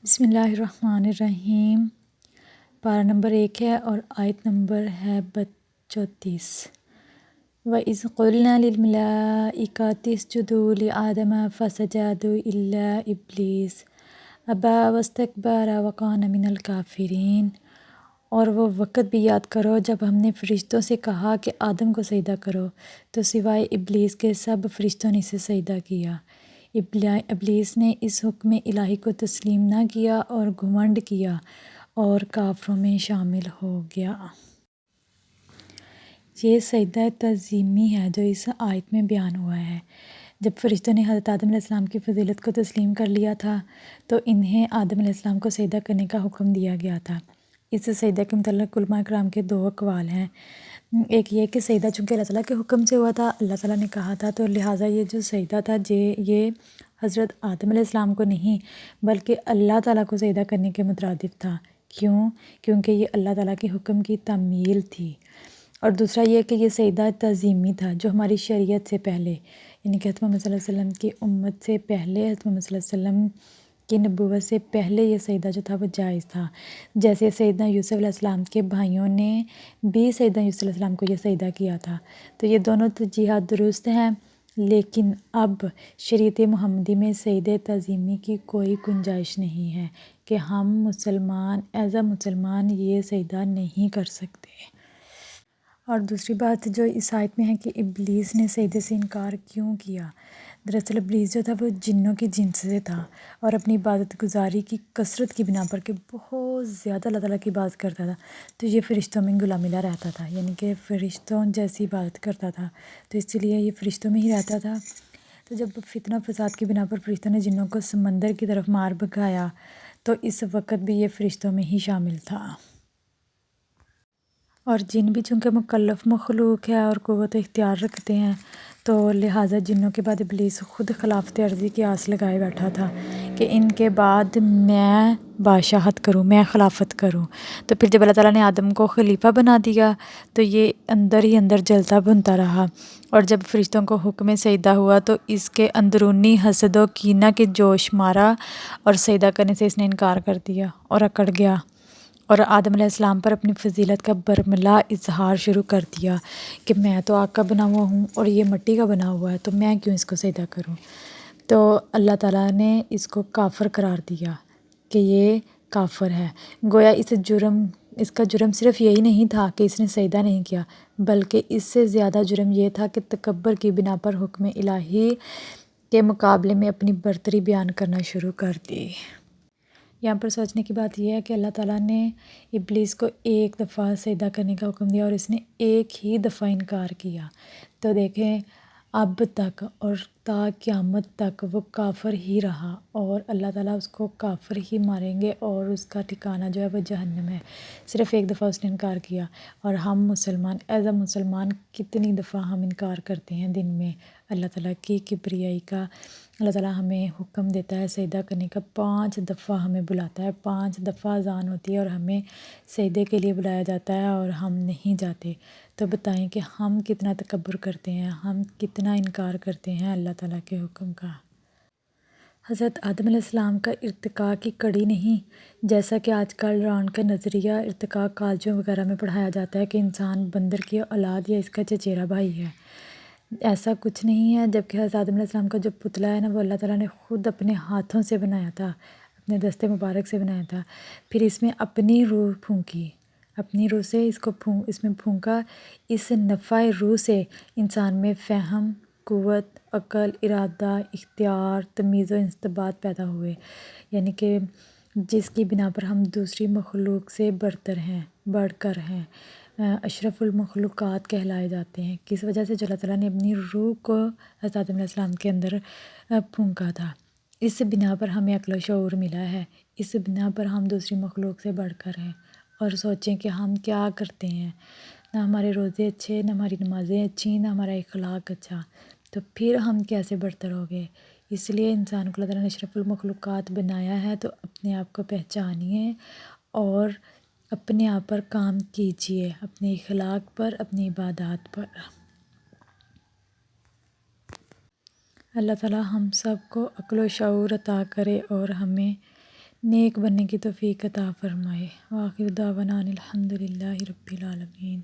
بسم اللہ الرحمن الرحیم۔ پارہ نمبر 1 ہے اور آیت نمبر ہے 34۔ وَإِذْ قُلْنَا لِلْمَلَائِكَةِ اسْجُدُوا لِآدَمَ فَسَجَدُوا إِلَّا إِبْلِيسَ أَبَىٰ وَاسْتَكْبَرَ وَكَانَ مِنَ الْكَافِرِينَ۔ اور وہ وقت بھی یاد کرو جب ہم نے فرشتوں سے کہا کہ آدم کو سجدہ کرو تو سوائے ابلیس کے سب فرشتوں نے اسے سجدہ کیا۔ ابلیس نے اس حکم الہی کو تسلیم نہ کیا اور گھمنڈ کیا اور کافروں میں شامل ہو گیا۔ یہ سجدہ تعظیمی ہے جو اس آیت میں بیان ہوا ہے۔ جب فرشتوں نے حضرت آدم علیہ السلام کی فضیلت کو تسلیم کر لیا تھا تو انہیں آدم علیہ السلام کو سجدہ کرنے کا حکم دیا گیا تھا۔ اس سجدہ کے متعلق علماء کرام کے 2 اقوال ہیں۔ ایک یہ کہ سجدہ چونکہ اللہ تعالیٰ کے حکم سے ہوا تھا، اللہ تعالیٰ نے کہا تھا، تو لہٰذا یہ جو سجدہ تھا یہ حضرت آدم علیہ السلام کو نہیں بلکہ اللہ تعالیٰ کو سجدہ کرنے کے مترادف تھا۔ کیوں؟ کیونکہ یہ اللہ تعالیٰ کے حکم کی تعمیل تھی۔ اور دوسرا یہ کہ یہ سجدہ تعظیمی تھا جو ہماری شریعت سے پہلے، یعنی کہ حضرت محمد صلی اللہ علیہ وسلم کی امت سے پہلے، حضرت محمد صلی اللہ علیہ وسلم کی نبوت سے پہلے یہ سجدہ جو تھا وہ جائز تھا۔ جیسے سیدنا یوسف علیہ السلام کے بھائیوں نے بھی سیدنا یوسف علیہ السلام کو یہ سجدہ کیا تھا۔ تو یہ دونوں ترجیحات درست ہیں، لیکن اب شریعت محمدی میں سجدہ تعظیمی کی کوئی گنجائش نہیں ہے کہ ہم مسلمان مسلمان یہ سجدہ نہیں کر سکتے۔ اور دوسری بات جو اس آیت میں ہے کہ ابلیس نے سجدے سے انکار کیوں کیا؟ دراصل ابلیس جو تھا وہ جنوں کی جنس سے تھا اور اپنی عبادت گزاری کی کثرت کی بنا پر کہ بہت زیادہ اللہ تعالیٰ کی عبادت کرتا تھا تو یہ فرشتوں میں گلا ملا رہتا تھا، یعنی کہ فرشتوں جیسی عبادت کرتا تھا، تو اس لیے یہ فرشتوں میں ہی رہتا تھا۔ تو جب فتنہ فساد کی بنا پر فرشتوں نے جنوں کو سمندر کی طرف مار بھگایا تو اس وقت بھی یہ فرشتوں میں ہی شامل تھا۔ اور جن بھی چونکہ مکلف مخلوق ہے اور قوت اختیار رکھتے ہیں تو لہٰذا جنوں کے بعد ابلیس خود خلافت عرضی کی آس لگائے بیٹھا تھا کہ ان کے بعد میں بادشاہت کروں، میں خلافت کروں۔ تو پھر جب اللہ تعالیٰ نے آدم کو خلیفہ بنا دیا تو یہ اندر ہی اندر جلتا بھنتا رہا، اور جب فرشتوں کو حکم سجدہ ہوا تو اس کے اندرونی حسد و کینہ کے جوش مارا اور سجدہ کرنے سے اس نے انکار کر دیا اور اکڑ گیا اور آدم علیہ السلام پر اپنی فضیلت کا برملا اظہار شروع کر دیا کہ میں تو آگ کا بنا ہوا ہوں اور یہ مٹی کا بنا ہوا ہے تو میں کیوں اس کو سجدہ کروں۔ تو اللہ تعالیٰ نے اس کو کافر قرار دیا کہ یہ کافر ہے۔ گویا اس کا جرم صرف یہی نہیں تھا کہ اس نے سجدہ نہیں کیا، بلکہ اس سے زیادہ جرم یہ تھا کہ تکبر کی بنا پر حکم الہی کے مقابلے میں اپنی برتری بیان کرنا شروع کر دی۔ یہاں پر سوچنے کی بات یہ ہے کہ اللہ تعالیٰ نے ابلیس کو ایک دفعہ سجدہ کرنے کا حکم دیا اور اس نے ایک ہی دفعہ انکار کیا، تو دیکھیں اب تک اور تا قیامت تک وہ کافر ہی رہا اور اللہ تعالیٰ اس کو کافر ہی ماریں گے اور اس کا ٹھکانہ جو ہے وہ جہنم ہے۔ صرف ایک دفعہ اس نے انکار کیا، اور ہم مسلمان کتنی دفعہ ہم انکار کرتے ہیں دن میں اللہ تعالیٰ کی کبریائی کا۔ اللہ تعالیٰ ہمیں حکم دیتا ہے سجدہ کرنے کا، 5 دفعہ ہمیں بلاتا ہے، 5 دفعہ اذان ہوتی ہے اور ہمیں سجدے کے لیے بلایا جاتا ہے اور ہم نہیں جاتے۔ تو بتائیں کہ ہم کتنا تکبر کرتے ہیں، ہم کتنا انکار کرتے ہیں اللہ تعالیٰ کے حکم کا۔ حضرت آدم علیہ السلام کا ارتقاء کی کڑی نہیں، جیسا کہ آج کل ران کا نظریہ ارتقاء کالجوں وغیرہ میں پڑھایا جاتا ہے کہ انسان بندر کی اولاد یا اس کا چچیرا بھائی ہے۔ ایسا کچھ نہیں ہے، جبکہ حضرت آدم علیہ السلام کا جو پتلا ہے نا وہ اللہ تعالیٰ نے خود اپنے ہاتھوں سے بنایا تھا، اپنے دست مبارک سے بنایا تھا، پھر اس میں اپنی روح پھونکی، اپنی روح سے اس میں پھونکا۔ اس نفع روح سے انسان میں فہم، قوت، عقل، ارادہ، اختیار، تمیز و انضباط پیدا ہوئے، یعنی کہ جس کی بنا پر ہم دوسری مخلوق سے برتر ہیں، بڑھ کر ہیں، اشرف المخلوقات کہلائے جاتے ہیں۔ کس وجہ سے؟ جو اللہ تعالیٰ نے اپنی روح کو حضرت آدم علیہ السلام کے اندر پھونکا تھا، اس بنا پر ہمیں عقل و شعور ملا ہے، اس بنا پر ہم دوسری مخلوق سے بڑھ کر ہیں۔ اور سوچیں کہ ہم کیا کرتے ہیں، نہ ہمارے روزے اچھے، نہ ہماری نمازیں اچھی، نہ ہمارا اخلاق اچھا، تو پھر ہم کیسے برتر ہو گئے؟ اس لیے انسان کو اللہ تعالیٰ نے اشرف المخلوقات بنایا ہے تو اپنے آپ کو پہچانیے اور اپنے آپ پر کام کیجیے، اپنے اخلاق پر، اپنی عبادات پر۔ اللہ تعالیٰ ہم سب کو عقل و شعور عطا کرے اور ہمیں نیک بننے کی توفیق عطا فرمائے۔ وآخر دعوانا ان الحمد للہ رب العالمین۔